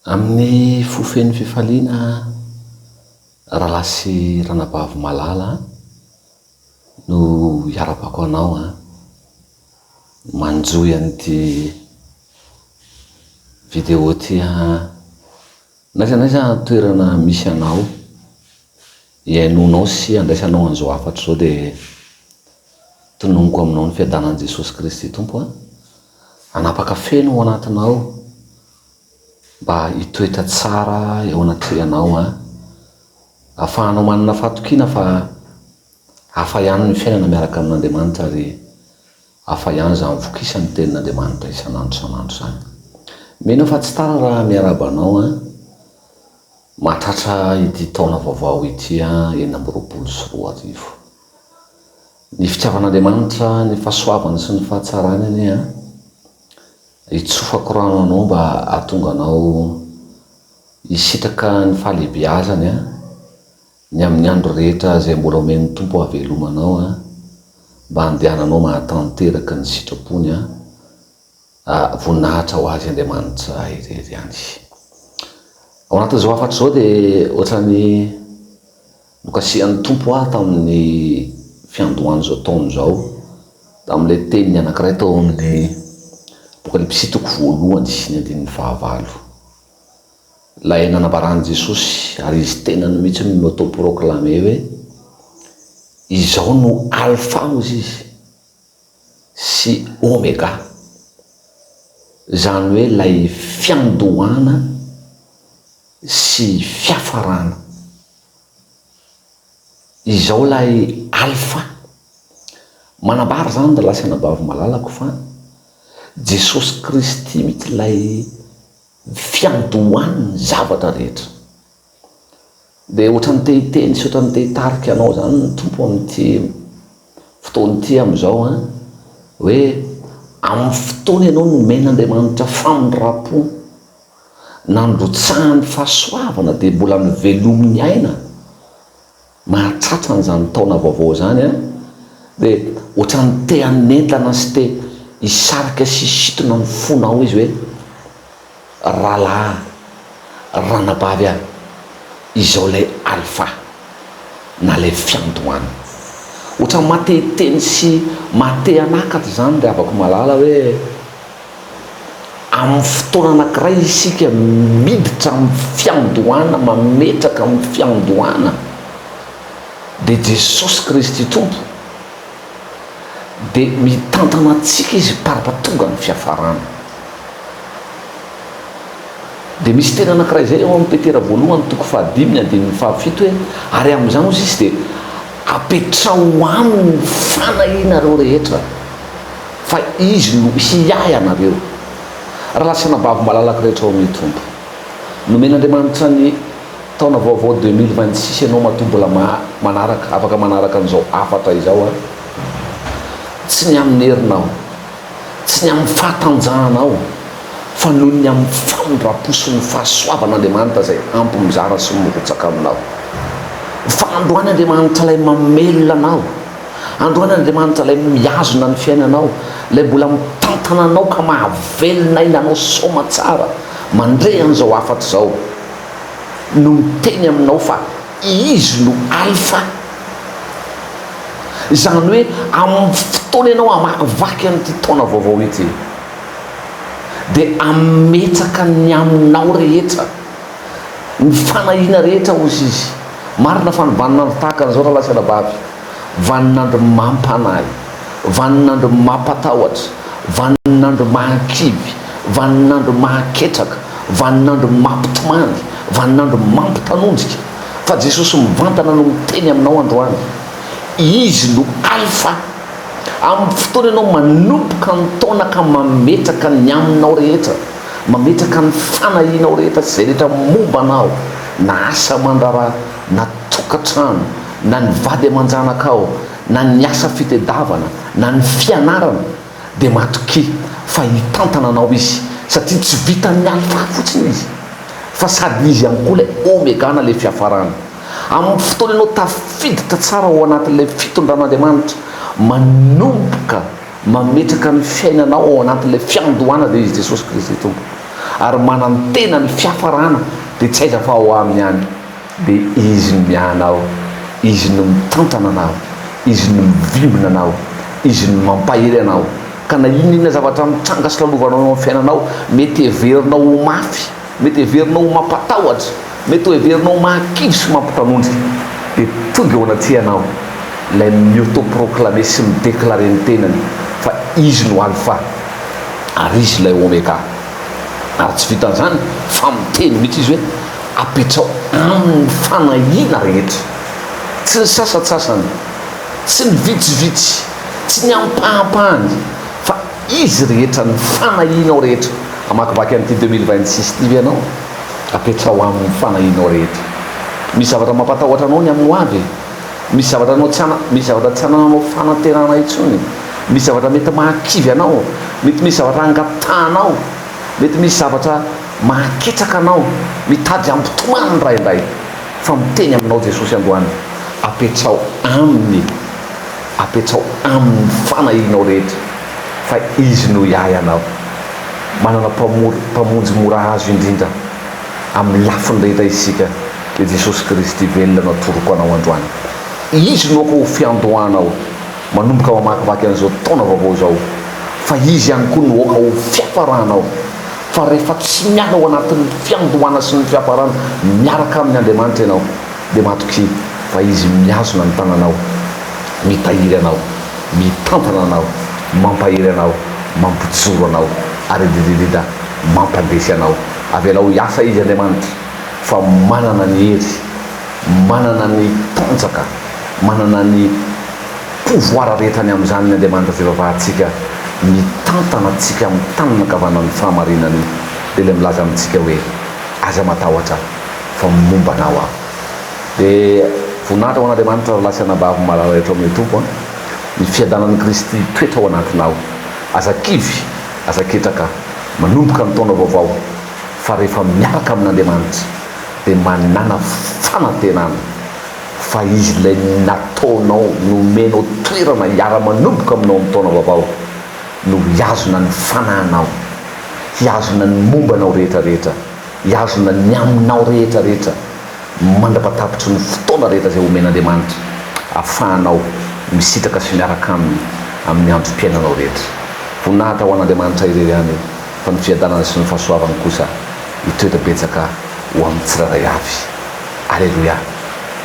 Amin'ny fofeny fifaliana rahalasy ranabavy malala no hiarabako anao manjoy an'ity vidéo ty naiza toerana misy anao iainonao sy andraisanao an'izao afatra zao dia tononoko aminao ny fiadanan'i Jesosy Kristy Tompo anapaka feno ao anatinao mba hitoetra tsara eo anatrehanao ahafahanao manana fahatokiana fa hafa ihany ny fiainana miaraka amin'Andriamanitra ary hafa ihany izany vokisany tenin'Andriamanitra isan'andro isan'andro izany. Mino fa tsy tara raha miarabanao mahatratra ity taona vaovao ity 2024. Ny fitiavan'Andriamanitra, ny fahasoavany sy ny fahatsarany hitsofako rano anao mba hahatonga anao hisitraka ny fahalehibiazany ny amin'ny andro rehetra izay mbola omen'ny Tompo havelomanao mba handehananao mahatanteraka ny sitrapony voninahitra ho azy Andriamanitra irery ihany. Ao anatin'izao afatra izao dia ohatrany nokasihan'ny Tompo tamin'ny fiandohan'izao taona izao, tamin'ilay teniny anankiray tao amin'ny Apokalipsy 1:9-9. Ilay nanabaran'i Jesosy ary izy tena mihitsy no atao proclamé hoe izao no alpha hozy izy sy omega, izany hoe ilay fiandohana sy fiafarana. Izao ilay alpha manambara zany da lasa anabavy malalako fa Jesosy Kristy mihitsy ilay fiandohan'ny zavatra rehetra. Dia ohatrany tehiteny sy ohatrany tehitarika anao zany ny Tompo amin'ity fotoana ity amin'izao hoe amin'ny fotoana ianao no men'Andriamanitra famindram-po nandrotsahany fahasoavana dia mbola mivelominy aina mahatratra an'izany taona vaovao zany dia ohatrany te hanentana sy te hisarika sy hisintona ny fonao izy hoe rahalahy ranabavy izao ilay alpha na ilay fiandohana. Ohatrany mateteny sy matehanakatra zany dia avako malala hoe amin'ny fotoana anankiray isika miditra amin'ny fiandohana, mametraka amin'ny fiandohana dia Jesosy Kristy Tompo dia mitantana antsika izy parapatonga ny fiafarana. Dia misy tena anankiray zay eo amin'ny Petera 1:5-7 hoe ary amin'izany ozy izy dia apetrao aminy fanahinareo rehetra fa izy no hiay anareo. Raha lasa nabavy malalaka rehetra ao amin'ny Tompo nomen'Andriamanitra ny taona vaovao 2026 ianao matombola manaraka afaka manaraka an'izao afatra izao tsy ny amin'ny herinao, tsy ny amin'ny fahatanjahanao fa noho ny amin'ny famindram-po sy ny fahasoavan'Andriamanitra izay ampy mizara sy mirotsaka aminao. Androan'Andriamanitra ilay mamelona anao, androan'Andriamanitra ilay mihazona ny fiainanao, ilay mbola mitantana anao ka mahavelona aina anao soma tsara mandray an'izao afatra izao no miteny aminao fa izy no alpha. Izany hoe amin'ny fotoana ianao amakivaky an'ity taona vaovao ity dia ametraka ny aminao rehetra ny fanahina rehetra ozy izy. Marina fa ny vaninandro tahaka an'izao raha lasa nabavy, vaninandro mampanahy, vaninandro mampatahotra, vaninandro mahankivy, vaninandro mahaketraka, vaninandro mampitomany, vaninandro mampitanonjika. Fa Jesosy mivantana no miteny aminao androany izy no alpha. Amin'ny fotoana ianao manomboka ny taona ka mametraka ny aminao rehetra, mametraka ny fanahinao rehetra sy izay rehetra momba anao, na asa aman-draharaha, na tokantrano, na ny vady aman-janakao, na ny asa fitediavana, na ny fianarana, dia matoky fa hitantana anao izy satria tsy vitan'ny alpha fotsiny izy fa sady izy ihany koa ilay omega na ilay fiafarana. Amin'ny fotoana ianao tafiditra tsara ao anatin'ilay fitondran'Andriamanitra manomboka mametraka ny fiainanao ao anatin'ilay fiandohana dia izy Jesosy Kristy Tompo ary manantena ny fiafarana dia tsy aiza fa ao aminy ihany dia izy no mianao, izy no mitantana anao, izy no mivimbina anao, izy no mampahery anao. Ka na inona zavatra mitranga sy lalovanao amin'ny fiainanao, mety heverinao ho mafy, mety heverinao ho mampatahotra, mety heverinao mahakivy sy mampitanondry, dia tonga eo anaty anao ilay mi-auto-proclamer sy midéclarer ny tenany fa izy no alpha ary izy ilay omega. Ary tsy vitan'izany fa miteny mihitsy izy hoe apetrao amin'ny fanahina rehetra, tsy ny sasatsasany, tsy ny vitsivitsy, tsy ny ampahampahany, fa izy rehetra ny fanahinao rehetra. Amakivaky an'ity 2026 ty ianao, apetrao amin'ny fanahinao rehetra. Misy zavatra mampatahotra anao ny amin'ny ho avy, misy zavatra anao misy zavatra tsy ananao fanantenana intsony, misy zavatra mety mahakivy anao, mety misy zavatra angatahanao, mety misy zavatra mahaketraka anao, mitady ampitomany raindray, fa miteny aminao Jesosy androany, apetrao amin'ny fanahinao rehetra fa izy no iay anao. Manana mpamonjy mora azo indrindra amin'ny lafiny rehetra isika dia Jesosy Kristy velona no atoroko anao androany. Izy no ko fiandohanao manomboka mamakivaky an'izao taona vaovao zao, fa izy ihany koa no oka ho fiaparanao. Fa rehefa tsy miala ao anatin'ny fiandohana sy ny fiaparana miaraka amin'ny Andriamanitra ianao, dia matoky fa izy miazona ny tananao, mitahiry anao, mitantana anao, mampahery anao, mampijoro anao, ary dididida mampandesy anao. Avelao hiasa izy Andriamanitra fa manana ny hery, manana ny tanjaka, manana ny pouvoir rehetrany amin'izany ny Andriamanitra fivavahantsika, mitantana antsika amin'ny tanana kavanany fahamarinany, dia ilay milaza amintsika hoe aza matahotra fa momba anao aho. Dia voninahitra ho an'Andriamanitra lasy anabavy malarehetra amin'ny tompo ny fiadanan'i Kristy toetra ao anatinao. Aza kivy, aza ketraka manomboka ny taona vaovao, fa rehefa miaraka amin'Andriamanitra dia manana fanantenana fa izy ilay nataonao, nomenao toerana hiara-manomboka aminao amin'ny taona vaovao no hiazona ny fanahinao, hiazona ny mombanao rehetrarehetra, hiazona ny aminao rehetrarehetra, mandrapatapitry ny fotoana rehetra izay omen'Andriamanitra, ahafahanao misitraka sy miaraka aminy amin'ny androm-piainanao rehetra. Voninahitra ho an'Andriamanitra irery ihany fa ny fiadanana sy ny fahasoavany kosa hitoetra betsaka ho amin'ny tsirairay avy. Alleluia.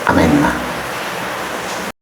Amen.